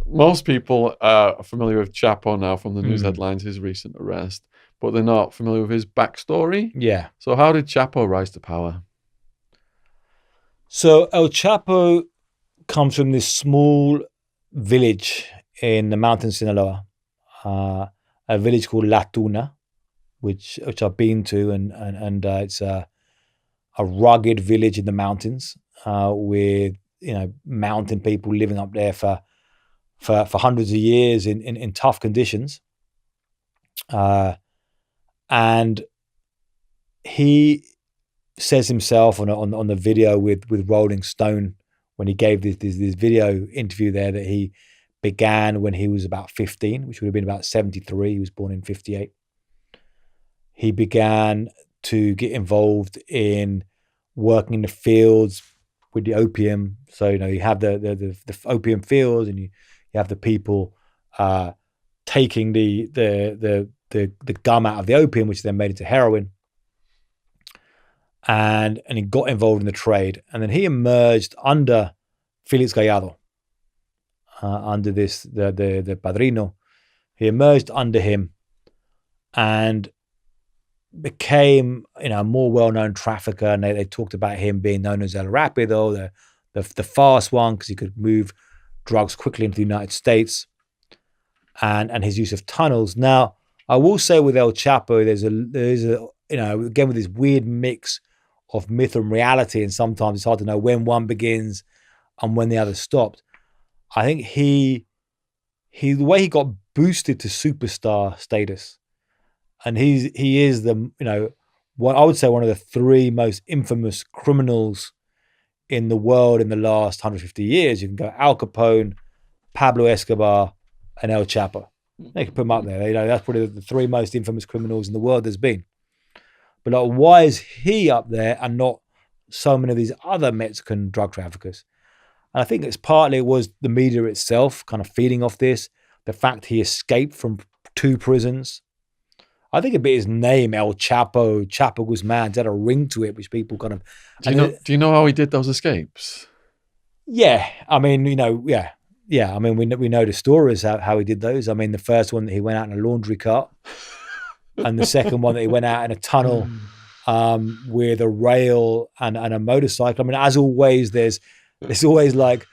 Most people are familiar with Chapo now from the news Mm, headlines, his recent arrest, but they're not familiar with his backstory. yeah. So, how did Chapo rise to power? So El Chapo comes from this small village in the mountains of Sinaloa, uh, a village called La Tuna, which I've been to, and it's a rugged village in the mountains with mountain people living up there for hundreds of years in tough conditions. Uh, and he says himself on the video with Rolling Stone when he gave this video interview there that he began when he was about 15, which would have been about 73. He was born in 58. He began to get involved in working in the fields with the opium. So you have the opium fields, and you have the people taking the gum out of the opium, which is then made into heroin. And he got involved in the trade, and then he emerged under Felix Gallardo, under the padrino. He emerged under him, and became a more well-known trafficker, and they talked about him being known as El Rapido, the fast one, because he could move drugs quickly into the United States, and his use of tunnels. Now, I will say with El Chapo, there's a again with this weird mix of myth and reality, and sometimes it's hard to know when one begins and when the other stopped. I think the way he got boosted to superstar status, and he is the what I would say one of the three most infamous criminals in the world in the last 150 years. You can go Al Capone, Pablo Escobar, and El Chapo. They can put them up there. That's probably the three most infamous criminals in the world there's been. But why is he up there and not so many of these other Mexican drug traffickers? And I think it was the media itself kind of feeding off this, the fact he escaped from two prisons. I think a bit his name, El Chapo Guzman, had a ring to it, which people kind of. Do you know? Do you know how he did those escapes? Yeah, I mean, yeah. I mean, we know the stories how he did those. I mean, the first one that he went out in a laundry cart, and the second one that he went out in a tunnel with a rail and a motorcycle. I mean, as always, there's always like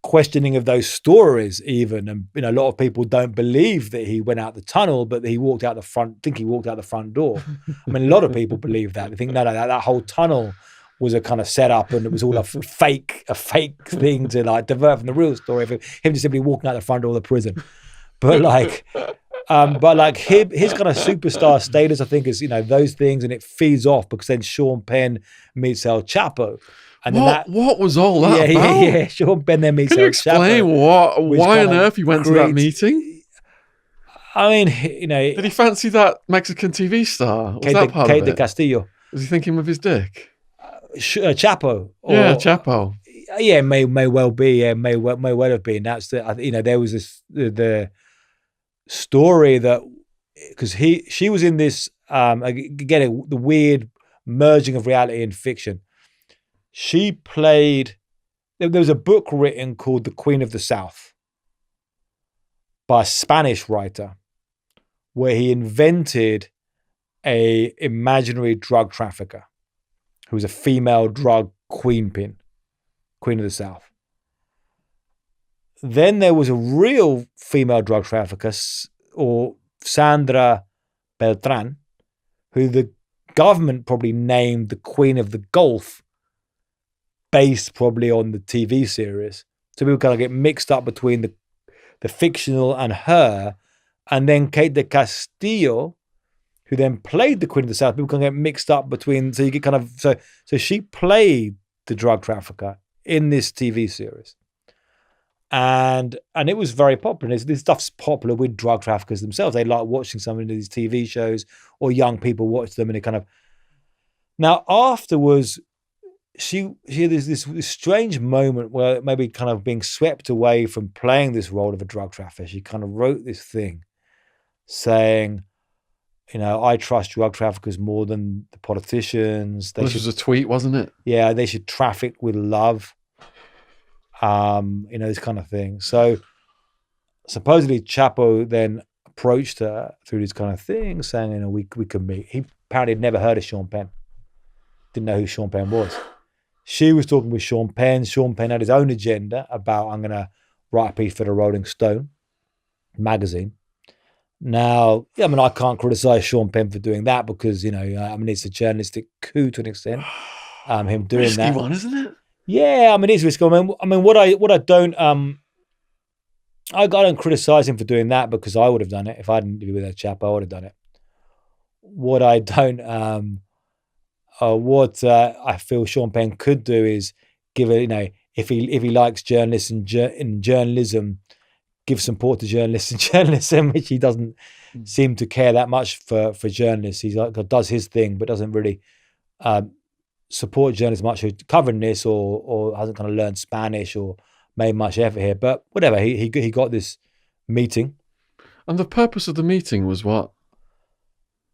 questioning of those stories even, and a lot of people don't believe that he went out the tunnel, but he walked out the front. Think he walked out the front door. I mean, a lot of people believe that. They think no, that whole tunnel was a kind of setup, and it was all a fake thing to like divert from the real story of him just simply walking out the front door of the prison. But his kind of superstar status, I think, is those things, and it feeds off because then Sean Penn meets El Chapo, and then what was all that about? Yeah. Sean Penn then meets Can you El explain Chapo, why on earth he went to that meeting? I mean, did he fancy that Mexican TV star? Was that part of it? De Castillo. Was he thinking with his dick? Chapo. Yeah, Chapo. Yeah, may well be. Yeah, may well have been. That's there was the story that because she was in this again the weird merging of reality and fiction. She played. There was a book written called The Queen of the South by a Spanish writer, where he invented a imaginary drug trafficker who was a female drug queen of the South. Then there was a real female drug trafficker, or Sandra Beltran, who the government probably named the Queen of the Gulf, based probably on the TV series. So people kind of get mixed up between the fictional and her, and then Kate de Castillo, who then played the Queen of the South. People can get mixed up between, so you get kind of so she played the drug trafficker in this TV series. And it was very popular. This stuff's popular with drug traffickers themselves. They like watching some of these TV shows, or young people watch them, and it kind of. Now afterwards, she had this strange moment where maybe kind of being swept away from playing this role of a drug trafficker. She kind of wrote this thing saying, I trust drug traffickers more than the politicians. This was a tweet, wasn't it? Yeah, they should traffic with love. This kind of thing. So supposedly Chapo then approached her through this kind of thing, saying, we could meet. He apparently had never heard of Sean Penn, didn't know who Sean Penn was. She was talking with Sean Penn. Sean Penn had his own agenda about, I'm going to write a piece for the Rolling Stone magazine. Now, I can't criticize Sean Penn for doing that because, it's a journalistic coup to an extent. Him doing risky that. One, isn't it? Yeah, it's risky. What I don't I don't criticize him for doing that because I would have done it if I didn't be with that chap. I would have done it. What I don't, I feel Sean Penn could do is give it. If he likes journalists and in journalism, give support to journalists in journalism, which he doesn't seem to care that much for journalists. He's does his thing, but doesn't really support journalists much who are covering this or hasn't kind of learned Spanish or made much effort here. But whatever, he got this meeting. And the purpose of the meeting was what?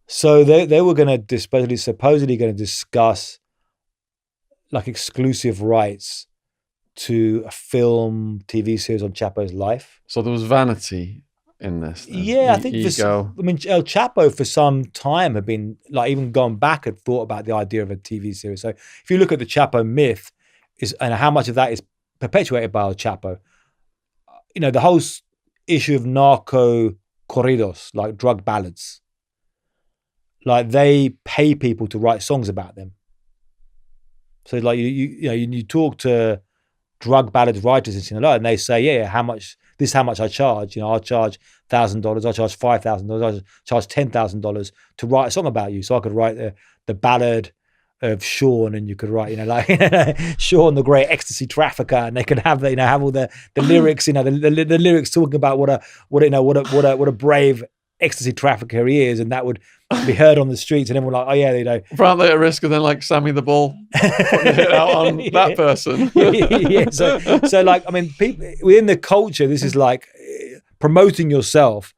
So they were going to supposedly going to discuss like exclusive rights to a film, TV series on Chapo's life. So there was vanity in this. Then. Yeah, I think El Chapo for some time had been like even gone back and thought about the idea of a TV series. So if you look at the Chapo myth, and how much of that is perpetuated by El Chapo, the whole issue of narco corridos, like drug ballads, like they pay people to write songs about them. So like you talk to drug ballad writers in Sinaloa, and they say, how much I charge. I'll charge $1,000, I'll charge $5,000, I'll charge $10,000 to write a song about you. So I could write the ballad of Shaun, and you could write, Shaun, the great ecstasy trafficker, and they could have have all the lyrics, the lyrics talking about what a brave ecstasy trafficker he is, and that would be heard on the streets, and everyone like, But aren't they at risk of then like Sammy the Bull putting a hit out on that person? Yeah. So people within the culture, this is like promoting yourself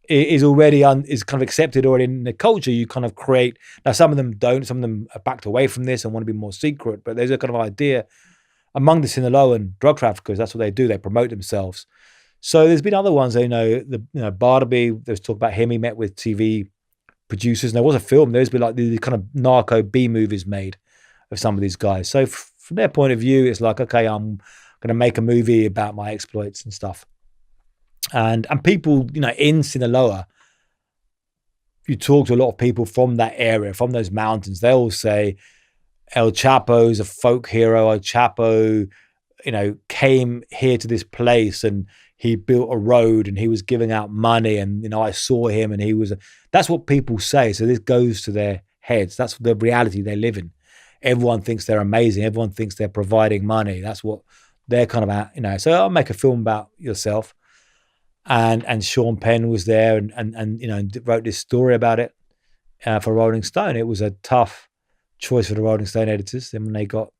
is already is kind of accepted already in the culture. You kind of create. Now some of them don't. Some of them are backed away from this and want to be more secret. But there's a kind of idea among the Sinaloan drug traffickers. That's what they do. They promote themselves. So there's been other ones. Barnaby. There's talk about him. He met with TV producers, and there was a film. There's been like the kind of narco B movies made of some of these guys. So from their point of view, it's like, okay, I'm going to make a movie about my exploits and stuff. And people, in Sinaloa, you talk to a lot of people from that area, from those mountains, they all say El Chapo's a folk hero. El Chapo, came here to this place and he built a road and he was giving out money, and I saw him and he was that's what people say. So this goes to their heads. That's the reality they live in. Everyone thinks they're amazing. Everyone thinks they're providing money. That's what they're kind of at, So I'll make a film about yourself. And Sean Penn was there and wrote this story about it for Rolling Stone. It was a tough choice for the Rolling Stone editors. Then when they got,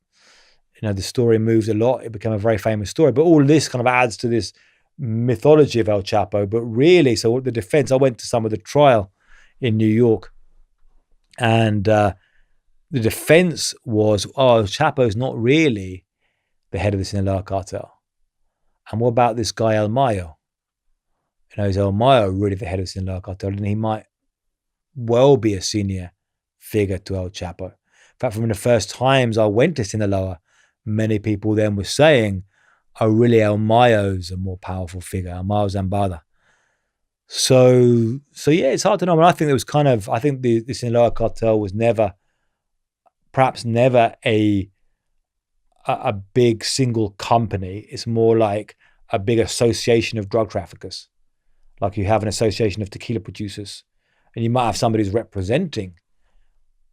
the story moved a lot, it became a very famous story. But all of this kind of adds to this mythology of El Chapo. But really, so the defense, I went to some of the trial in New York, and the defense was, El Chapo's not really the head of the Sinaloa cartel. And what about this guy El Mayo? Is El Mayo really the head of the Sinaloa cartel? And he might well be a senior figure to El Chapo. In fact, from the first times I went to Sinaloa, many people then were saying, really El Mayo's a more powerful figure, El Mayo Zambada. So yeah, it's hard to know. I think it was I think the Sinaloa cartel was perhaps never a big single company. It's more like a big association of drug traffickers. Like you have an association of tequila producers, and you might have somebody who's representing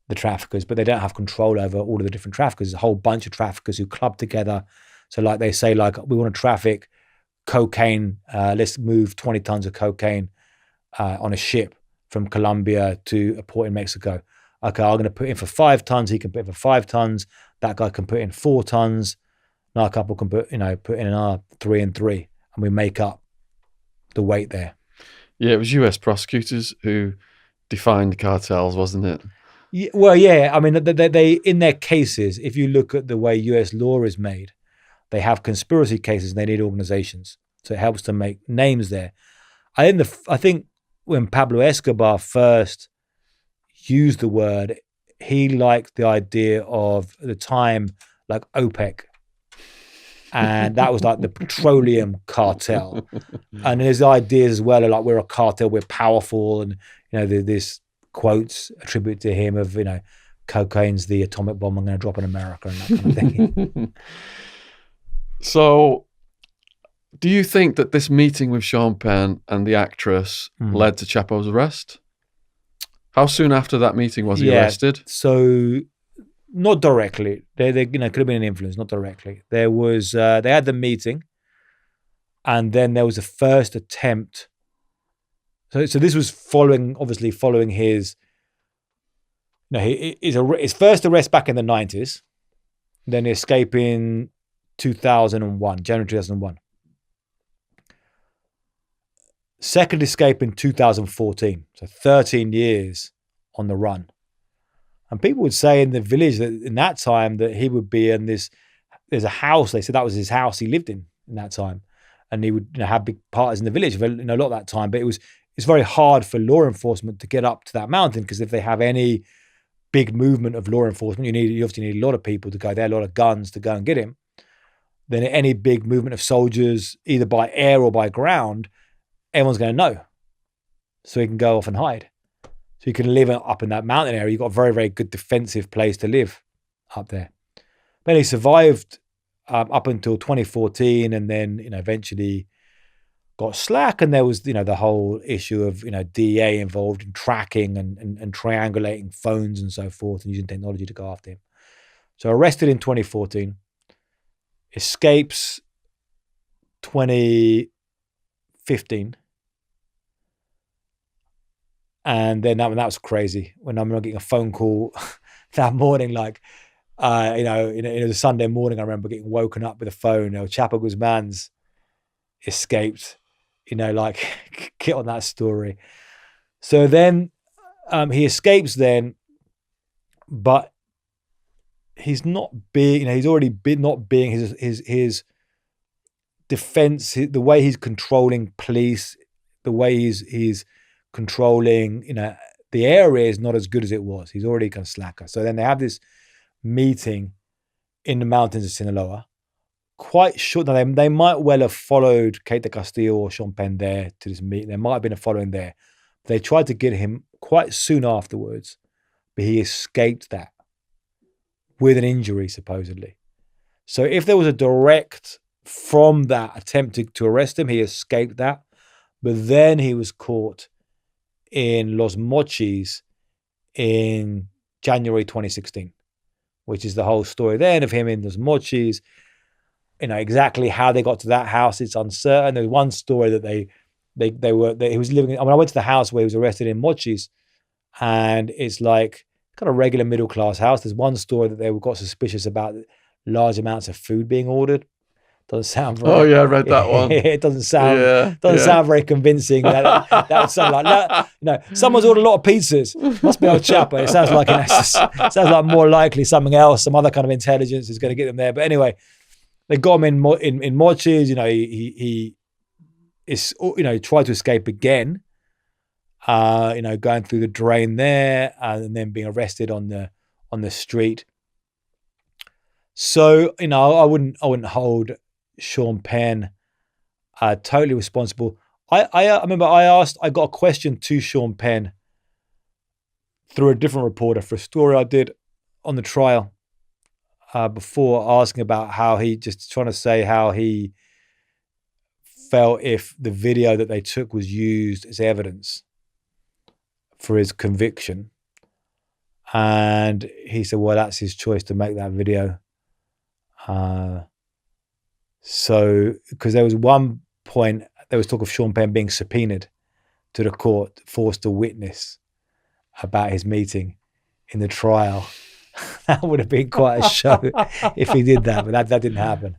the traffickers, but they don't have control over all of the different traffickers. There's a whole bunch of traffickers who club together. So like they say, like, we want to traffic cocaine. Let's move 20 tons of cocaine on a ship from Colombia to a port in Mexico. Okay, I'm going to put in for 5 tons. He can put in for 5 tons. That guy can put in 4 tons. Another couple can put in another 3 and 3, and we make up the weight there. Yeah, it was US prosecutors who defined cartels, wasn't it? Yeah, well, yeah. They in their cases, if you look at the way US law is made, they have conspiracy cases and they need organizations. So it helps to make names there. I think when Pablo Escobar first used the word, he liked the idea of at the time like OPEC. And that was like the petroleum cartel. And there's ideas as well of like, we're a cartel, we're powerful. And, this quotes attributed to him of, cocaine's the atomic bomb I'm going to drop in America and that kind of thing. So do you think that this meeting with Sean Penn and the actress led to Chapo's arrest? How soon after that meeting was he arrested? So not directly. They could have been an influence, not directly. There was they had the meeting, and then there was a first attempt. So this was following his his first arrest back in the 90s, then escape in 2001, January 2001. Second escape in 2014, so 13 years on the run. And people would say in the village that in that time that he would be in there's a house, they said that was his house he lived in that time. And he would have big parties in the village for a lot of that time. But it's very hard for law enforcement to get up to that mountain, because if they have any big movement of law enforcement, you obviously need a lot of people to go there, a lot of guns to go and get him. Then any big movement of soldiers, either by air or by ground, everyone's going to know. So he can go off and hide. So you can live up in that mountain area. You've got a very, very good defensive place to live up there. Then he survived up until 2014, and then eventually got slack. And there was the whole issue of DEA involved in tracking and triangulating phones and so forth, and using technology to go after him. So arrested in 2014, escapes 2015. And then that was crazy when I'm not getting a phone call that morning, like, it was a Sunday morning. I remember getting woken up with a phone. Chapo Guzman's escaped, like, get on that story. So then he escapes then, but he's not being, he's already been not being his defense, the way he's controlling police, the way he's controlling, the area is not as good as it was. He's already kind of slacker. So then they have this meeting in the mountains of Sinaloa. Quite short. Now they might well have followed Kate de Castillo or Sean Penn there to this meeting. There might have been a following there. They tried to get him quite soon afterwards, but he escaped that with an injury, supposedly. So if there was a direct from that attempt to arrest him, he escaped that. But then he was caught in Los Mochis in January 2016, which is the whole story then of him in Los Mochis. Exactly how they got to that house, it's uncertain. There's one story that he was living in. I went to the house where he was arrested in Mochis, and it's like kind of regular middle class house. There's one story that they got suspicious about large amounts of food being ordered. Doesn't sound very. Oh yeah, I read that one. It doesn't sound sound very convincing. That would sound like someone's ordered a lot of pizzas. Must be old Chapo. It sounds like sounds like more likely something else, some other kind of intelligence is going to get them there. But anyway, they got him in Mochis. He is tried to escape again. Going through the drain there, and then being arrested on the street. So I wouldn't hold Sean Penn totally responsible. I remember I got a question to Sean Penn through a different reporter for a story I did on the trial before, asking about how he felt if the video that they took was used as evidence for his conviction. And he said, well, that's his choice to make that video. So, because there was one point, there was talk of Sean Penn being subpoenaed to the court, forced to witness about his meeting in the trial. That would have been quite a show if he did that, but that didn't happen.